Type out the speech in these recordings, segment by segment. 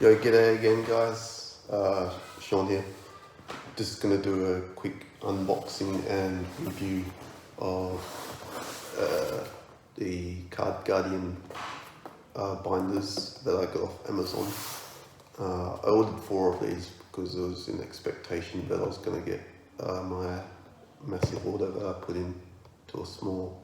Yo, g'day again guys, Sean here. Just gonna do a quick unboxing and review of the Card Guardian binders that I got off Amazon. I ordered 4 of these because I was in expectation that I was gonna get my massive order that I put in to a small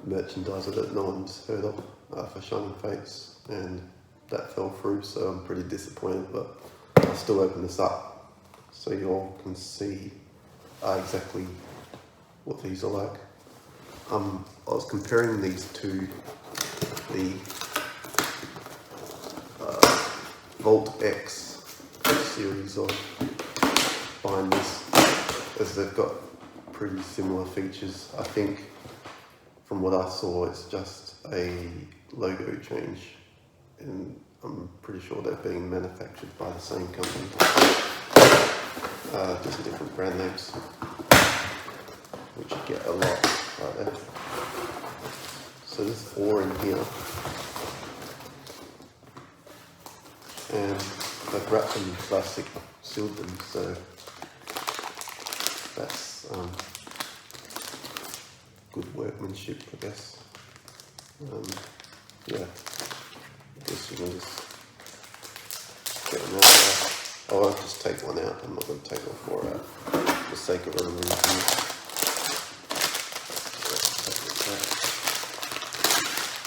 merchandiser that no one's heard of for Shining Fates, and that fell through, so I'm pretty disappointed, but I'll still open this up so you all can see exactly what these are like. I was comparing these to the VaultX series of binders, as they've got pretty similar features. I think from what I saw, it's just a logo change, and I'm pretty sure they're being manufactured by the same company, just different brand names, which you get a lot right there. So there's 4 in here, and they've wrapped them in plastic, sealed them, so that's good workmanship, I guess. Yeah, I guess you can just get them out there. Oh, I'll just take one out. I'm not going to take all 4 out for the sake of a review.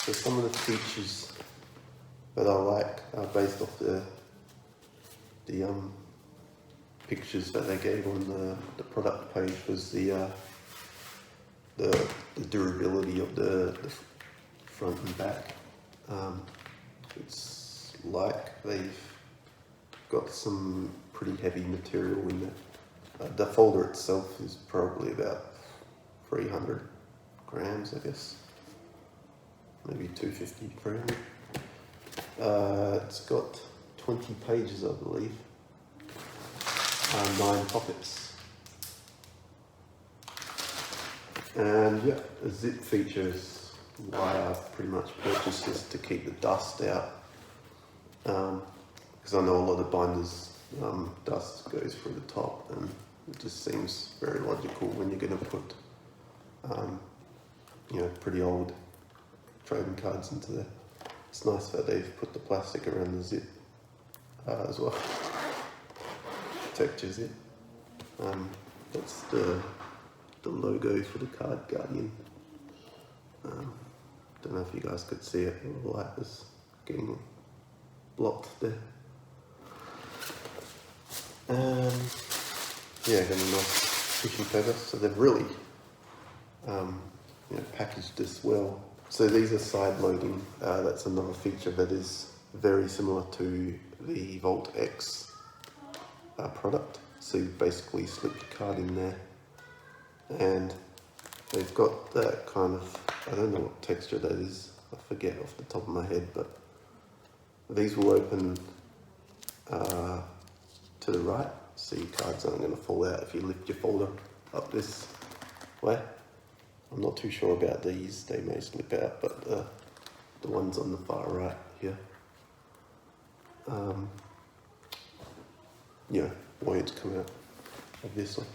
So some of the features that I like are based off the pictures that they gave on the product page. Was the durability of the front and back. It's like they've got some pretty heavy material in there. The folder itself is probably about 300 grams, I guess, maybe 250, 300. It's got 20 pages, I believe, 9 pockets, and yeah, the zip features why I've pretty much purchased this, to keep the dust out, because I know a lot of binders, dust goes through the top, and it just seems very logical when you're going to put pretty old trading cards into there. It's nice that they've put the plastic around the zip as well, protect your zip. That's the logo for the Card Guardian. Don't know if you guys could see it, the light was getting blocked there. Yeah, got a nice tissue paper, so they've really packaged this well. So these are side loading. That's another feature that is very similar to the VaultX product. So you basically slip your card in there, and they've got that kind of, I don't know what texture that is, I forget off the top of my head, but these will open to the right, so your cards aren't going to fall out if you lift your folder up this way. I'm not too sure about these, they may slip out, but the ones on the far right here, won't come out, obviously.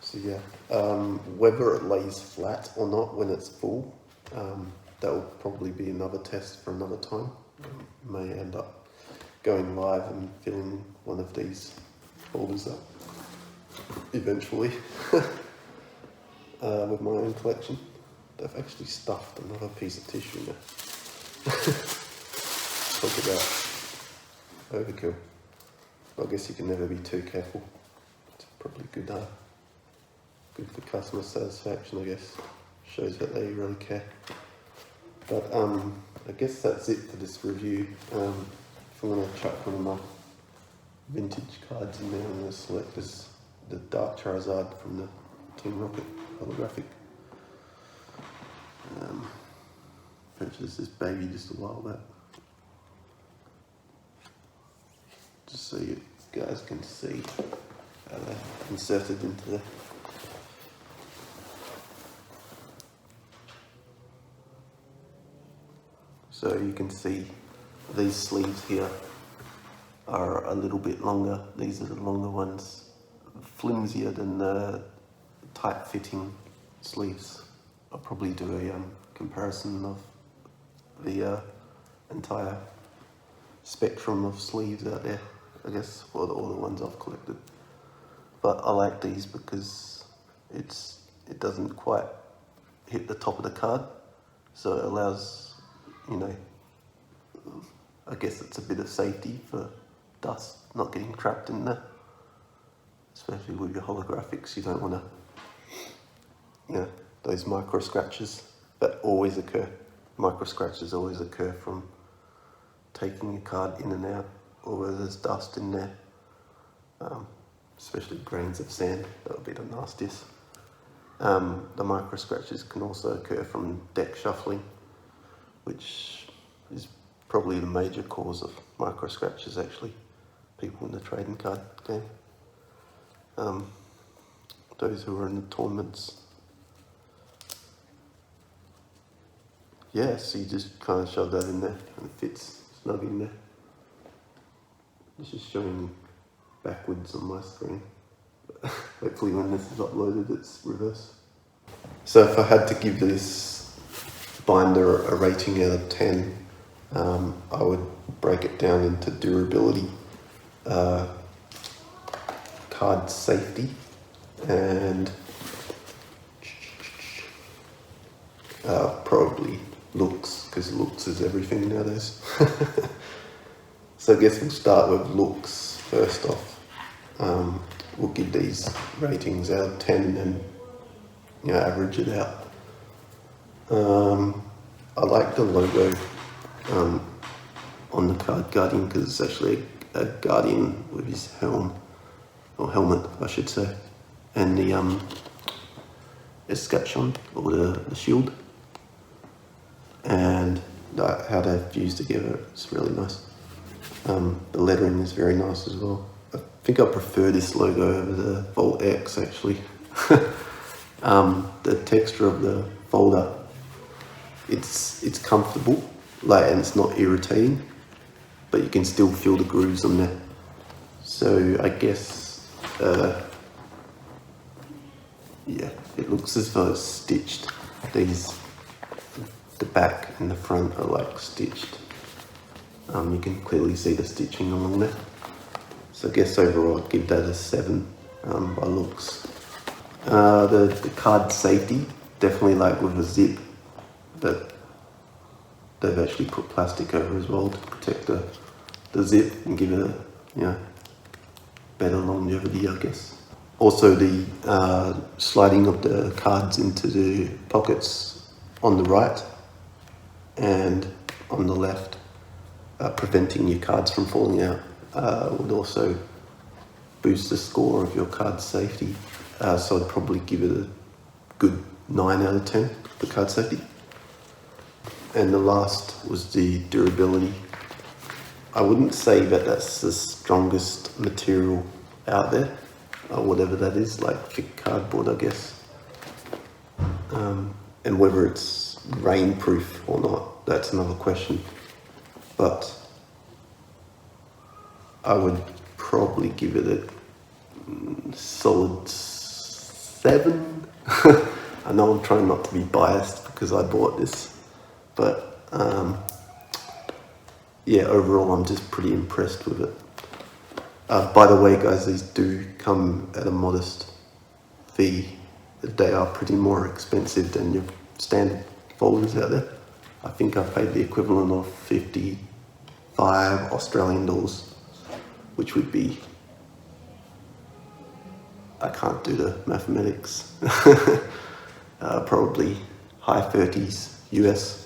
So yeah, whether it lays flat or not when it's full, that will probably be another test for another time. May end up going live and filling one of these folders up eventually with my own collection. They've actually stuffed another piece of tissue in there. Talk about overkill. I guess you can never be too careful. It's probably good for customer satisfaction, I guess. Shows that they really care. But I guess that's it for this review. If I'm going to chuck one of my vintage cards in there, I'm going to select the Dark Charizard from the Team Rocket holographic. Purchased this baby just a while back, just so you guys can see how they're inserted into there. So you can see these sleeves here are a little bit longer. These are the longer ones, flimsier than the tight fitting sleeves. I'll probably do a comparison of the entire spectrum of sleeves out there, I guess, for all the ones I've collected. But I like these because it doesn't quite hit the top of the card, so it allows, you know, I guess it's a bit of safety for dust not getting trapped in there, especially with your holographics. You don't want to, you know, those micro scratches that always occur. Micro scratches always occur from taking your card in and out, or where there's dust in there, especially grains of sand. That would be the nastiest. The micro scratches can also occur from deck shuffling, which is probably the major cause of micro scratches, actually. People in the trading card game. Those who are in the tournaments. Yeah, so you just kind of shove that in there and it fits snug in there. It's just showing backwards on my screen. Hopefully when this is uploaded it's reverse. So if I had to give this binder a rating out of 10, I would break it down into durability, card safety, and probably looks, because looks is everything nowadays. So I guess we'll start with looks first off. We'll give these ratings out of 10 and, you know, average it out. I like the logo on the card Guardian, because it's actually a Guardian with his helm, or helmet I should say, and the escutcheon, or the shield, and how they're fused together. It's really nice. The lettering is very nice as well. I think I prefer this logo over the VaultX actually. The texture of the folder, it's comfortable, like, and it's not irritating, but you can still feel the grooves on there. So I guess, yeah, it looks as though it's stitched. The back and the front are like stitched. You can clearly see the stitching along there. So I guess overall I'd give that a 7 by looks. The card safety, definitely like with a zip, but they've actually put plastic over as well to protect the zip and give it a, you know, better longevity, I guess. Also the sliding of the cards into the pockets on the right and on the left, preventing your cards from falling out, would also boost the score of your card safety. So I'd probably give it a good 9 out of 10 for card safety. And the last was the durability. I wouldn't say that that's the strongest material out there, or whatever that is, like thick cardboard, I guess. And whether it's rainproof or not, that's another question. But I would probably give it a solid 7. I know I'm trying not to be biased because I bought this, but yeah, overall I'm just pretty impressed with it. By the way guys, these do come at a modest fee. They are pretty more expensive than your standard folders out there. I think I paid the equivalent of 55 Australian dollars, which would be, I can't do the mathematics, probably high 30s US.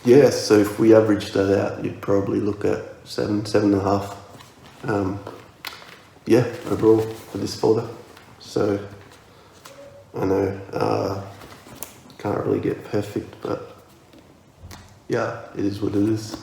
Yeah, so if we average that out, you'd probably look at 7.5. Yeah, overall for this folder. So I know can't really get perfect, but yeah, it is what it is.